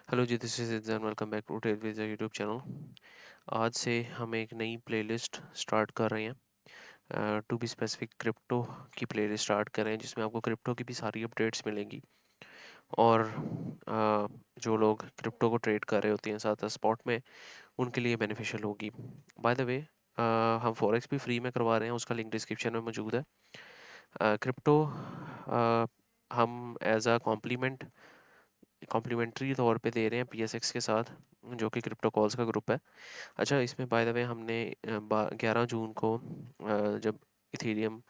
Hello ji, this is and welcome back to trade with YouTube channel. आज से हम एक नई प्लेलिस्ट स्टार्ट कर रहे हैं। टू बी स्पेसिफिक क्रिप्टो की प्लेलिस्ट स्टार्ट कर रहे हैं, जिसमें आपको क्रिप्टो की भी सारी अपडेट्स मिलेंगी। और जो लोग क्रिप्टो को ट्रेड कर रहे होते हैं साथ स्पॉट में, उनके लिए बेनिफिशियल होगी। बाय द वे, हम फॉरेक्स भी फ्री में करवा रहे हैं, उसका लिंक डिस्क्रिप्शन में मौजूद है। क्रिप्टो हम एज अ कॉम्प्लीमेंट्री तौर पे दे रहे हैं पीएसएक्स के साथ, जो कि क्रिप्टो कॉल्स का ग्रुप है। अच्छा, इसमें बाय द वे हमने 11 जून को जब इथेरियम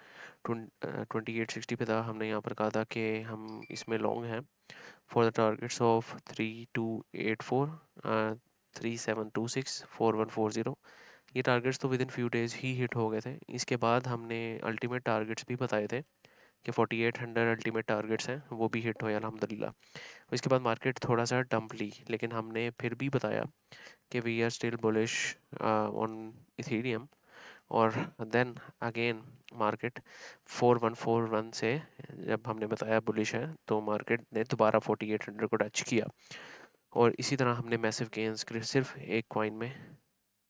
2860 पे था, हमने यहाँ पर कहा था कि हम इसमें लॉन्ग हैं फॉर द टारगेट्स ऑफ 3284, 3726, 4140। ये टारगेट्स तो with in few days he hit हो गए थे। इसके बाद हमने अल्टीमेट टारगेट्स भी बताए थे कि 4800 अल्टीमेट टारगेट्स हैं, वो भी हिट हुए अल्हम्दुलिल्लाह। इसके बाद मार्केट थोड़ा सा डंप ली, लेकिन हमने फिर भी बताया कि we are still bullish on Ethereum. और देन अगेन मार्केट 4141 से जब हमने बताया बुलिश है, तो मार्केट ने दोबारा 4800 को टच किया। और इसी तरह हमने मैसिव गेन्स सिर्फ एक कॉइन में,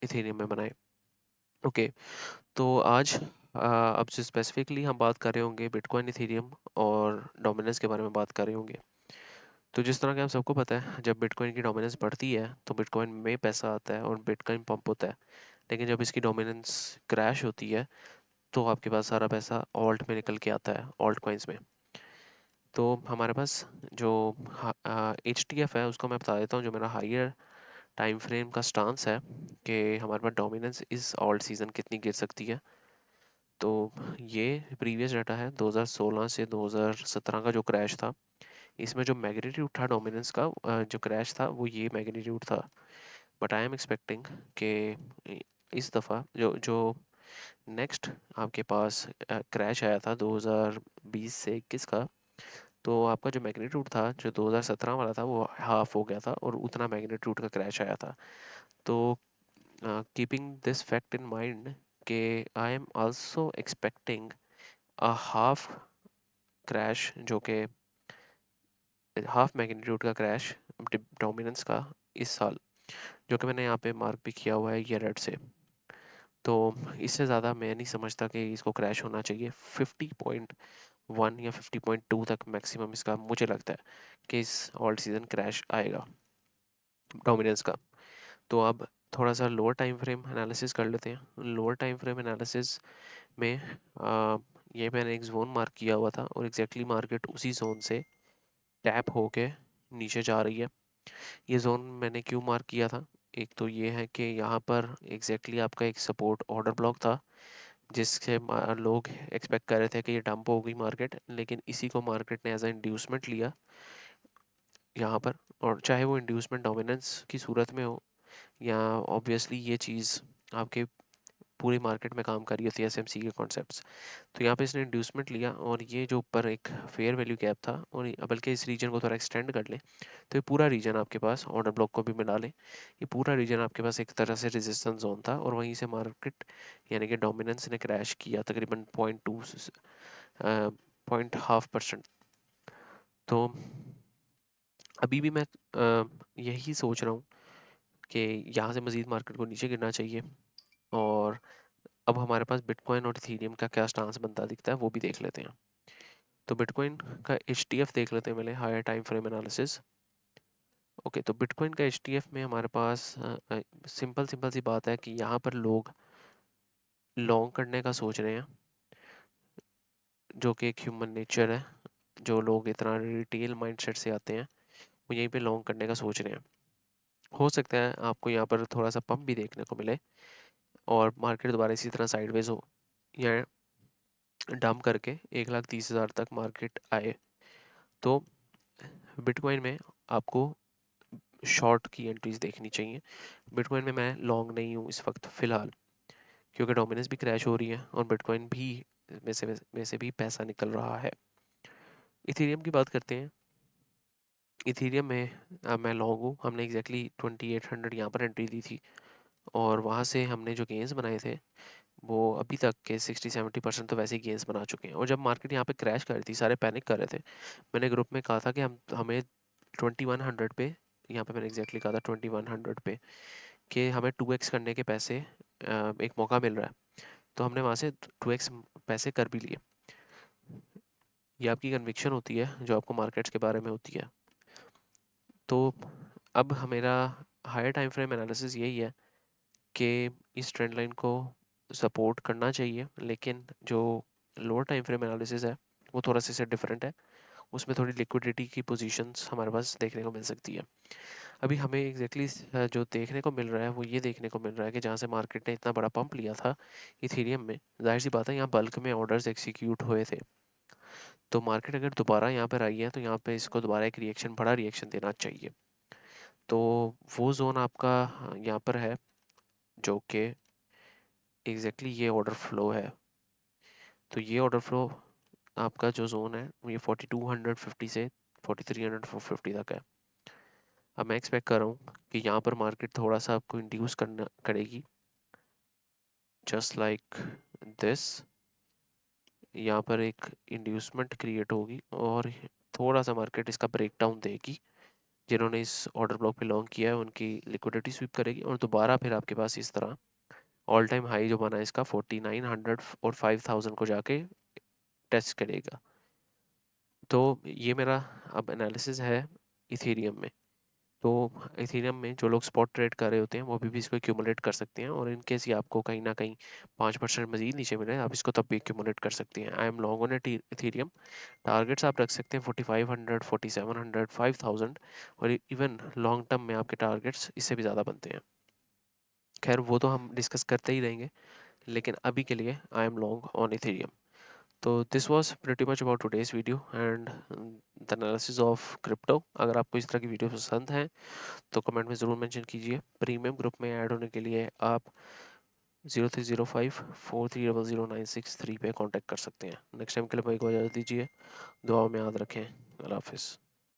इथेरियम में बनाए। ओके, तो आज अब से स्पेसिफिकली हम बात कर रहे होंगे बिटकॉइन, इथेरियम और डोमिनेंस के बारे में बात कर रहे होंगे। तो जिस तरह कि हम सबको पता है, जब बिटकॉइन की डोमिनेंस बढ़ती है तो बिटकॉइन में पैसा आता है और बिटकॉइन पंप होता है। लेकिन जब इसकी डोमिनेंस क्रैश होती है, तो आपके पास सारा पैसा ऑल्ट में निकल के आता है, ऑल्ट कॉइन्स में। तो हमारे पास जो एच टी एफ है, उसको मैं बता देता हूँ, जो मेरा हाइयर टाइम फ्रेम का स्टांस है कि हमारे पास डोमिनेंस इस ऑल्ट सीज़न कितनी गिर सकती है। तो ये प्रीवियस डाटा है 2016 से 2017 का जो क्रैश था। इसमें जो मैग्नीट्यूड था डोमिनेंस का, जो क्रैश था, वो ये मैग्नीट्यूड था। बट आई एम एक्सपेक्टिंग कि इस दफ़ा जो जो नेक्स्ट आपके पास क्रैश आया था 2020 से 21 का, तो आपका जो मैग्नीट्यूड था, जो 2017 वाला था, वो हाफ हो गया था और उतना मैग्नीट्यूड का क्रैश आया था। तो keeping this fact in mind कि I am also expecting a half crash, जो कि हाफ मैग्नीट्यूड का क्रैश डोमिनेंस का इस साल, जो कि मैंने यहाँ पे मार्क भी किया हुआ है ये रेड से। तो इससे ज़्यादा मैं नहीं समझता कि इसको क्रैश होना चाहिए। 50.1 या 50.2 तक मैक्सिमम इसका मुझे लगता है कि इस ऑल्ट सीज़न क्रैश आएगा डोमिनेंस का। तो अब थोड़ा सा लोअर टाइम फ्रेम एनालिसिस कर लेते हैं। लोअर टाइम फ्रेम एनालिसिस में ये मैंने एक जोन मार्क किया हुआ था, और एग्जैक्टली मार्केट उसी जोन से टैप होके नीचे जा रही है। ये जोन मैंने क्यों मार्क किया था? एक तो ये है कि यहाँ पर एग्जैक्टली आपका एक सपोर्ट ऑर्डर ब्लॉक था, जिससे लोग एक्सपेक्ट कर रहे थे कि ये डंप हो गई मार्केट, लेकिन इसी को मार्केट ने एज अ इंड्यूसमेंट लिया यहाँ पर। और चाहे वो इंड्यूसमेंट डोमिनेंस की सूरत में हो, या ऑब्वियसली ये चीज़ आपके पूरी मार्केट में काम कर रही होती है एसएमसी के कॉन्सेप्ट्स। तो यहाँ पे इसने इंड्यूसमेंट लिया, और ये जो ऊपर एक फेयर वैल्यू गैप था, और बल्कि इस रीजन को थोड़ा एक्सटेंड कर ले, तो ये पूरा रीजन आपके पास ऑर्डर ब्लॉक को भी मिला ले, ये पूरा रीजन आपके पास एक तरह से रेजिस्टेंस जोन था। और वहीं से मार्केट यानी कि डोमिनेंस ने क्रैश किया तकरीबन 0.5%। तो अभी भी मैं यही सोच रहा हूँ कि यहाँ से मज़ीद मार्केट को नीचे गिरना चाहिए। और अब हमारे पास बिटकॉइन और इथेरियम का क्या स्टांस बनता दिखता है, वो भी देख लेते हैं। तो बिटकॉइन का एच देख लेते हैं पहले, higher time frame analysis. Okay, तो बिटकॉइन का एच में हमारे पास सिंपल सिंपल सी बात है कि यहाँ पर लोग लॉन्ग करने का सोच रहे हैं, जो कि एक ह्यूमन नेचर है। जो लोग इतना रिटेल माइंडसेट से आते हैं, वो यहीं पे लॉन्ग करने का सोच रहे हैं। हो सकता है आपको यहाँ पर थोड़ा सा पंप भी देखने को मिले, और मार्केट दोबारा इसी तरह साइडवेज हो, या डंप करके 1,30,000 तक मार्केट आए। तो बिटकॉइन में आपको शॉर्ट की एंट्रीज देखनी चाहिए। बिटकॉइन में मैं लॉन्ग नहीं हूँ इस वक्त फ़िलहाल, क्योंकि डोमिनेंस भी क्रैश हो रही है और बिटकॉइन भी में से भी पैसा निकल रहा है। इथेरियम की बात करते हैं। इथेरियम में मैं लॉन्ग हूँ। हमने एग्जैक्टली 2800 यहाँ पर एंट्री दी थी, और वहाँ से हमने जो गेंस बनाए थे, वो अभी तक के 60-70% तो वैसे ही गेंस बना चुके हैं। और जब मार्केट यहाँ पे क्रैश कर रही थी, सारे पैनिक कर रहे थे। मैंने ग्रुप में कहा था कि हमें 2100 पे यहाँ पे मैंने एग्जैक्टली कहा था 2100 पे कि हमें 2x करने के पैसे एक मौका मिल रहा है, तो हमने वहाँ से 2x पैसे कर भी लिए। ये आपकी कन्विक्शन होती है जो आपको मार्केट्स के बारे में होती है। तो अब मेरा हायर टाइम फ्रेम एनालिसिस यही है कि इस ट्रेंड लाइन को सपोर्ट करना चाहिए, लेकिन जो लोअर टाइम फ्रेम एनालिसिस है वो थोड़ा सा डिफरेंट है। उसमें थोड़ी लिक्विडिटी की पोजीशंस हमारे पास देखने को मिल सकती है। अभी हमें एग्जैक्टली जो देखने को मिल रहा है वो ये देखने को मिल रहा है कि जहाँ से मार्केट ने इतना बड़ा पंप लिया था इथेरियम में, जाहिर सी बात है यहाँ बल्क में ऑर्डर्स एग्जीक्यूट हुए थे। तो मार्केट अगर दोबारा यहाँ पर आई है तो यहाँ पे इसको दोबारा एक रिएक्शन, बड़ा रिएक्शन देना चाहिए। तो वो जोन आपका यहाँ पर है जो कि एग्जैक्टली ये ऑर्डर फ्लो है। तो ये ऑर्डर फ्लो आपका जो जोन है वो ये 4250 से 4350 तक है। अब मैं एक्सपेक्ट कर रहा हूँ कि यहाँ पर मार्केट थोड़ा सा आपको इंड्यूस करना करेगी, जस्ट लाइक दिस। यहाँ पर एक इंड्यूसमेंट क्रिएट होगी और थोड़ा सा मार्केट इसका ब्रेकडाउन देगी। जिन्होंने इस ऑर्डर ब्लॉक पे लॉन्ग किया है उनकी लिक्विडिटी स्वीप करेगी और दोबारा फिर आपके पास इस तरह ऑल टाइम हाई जो बना है इसका 4900 और 5000 को जाके टेस्ट करेगा। तो ये मेरा अब एनालिसिस है इथेरियम में। तो इथेरियम में जो लोग स्पॉट ट्रेड कर रहे होते हैं वो अभी भी इसको एक्यूमुलेट कर सकते हैं, और इन केस ये आपको कहीं ना कहीं 5% मजीद नीचे मिले आप इसको तब भी एक्यूमुलेट कर सकते हैं। आई am long on Ethereum. Targets आप रख सकते हैं 4500, 4700, 5000, और इवन लॉन्ग टर्म में आपके टारगेट्स इससे भी ज़्यादा बनते हैं। खैर वो तो हम डिस्कस करते ही रहेंगे, लेकिन अभी के लिए I am long on Ethereum. तो this was pretty much about today's video and the analysis of crypto. अगर आपको इस तरह की वीडियो पसंद है तो कमेंट में ज़रूर मेंशन कीजिए। प्रीमियम ग्रुप में ऐड होने के लिए आप 0305 430096 3 पे कांटेक्ट कर सकते हैं। नेक्स्ट टाइम के लिए भाई को इजाज़त दीजिए। दुआओं में याद रखें। अल्लाह हाफिज़।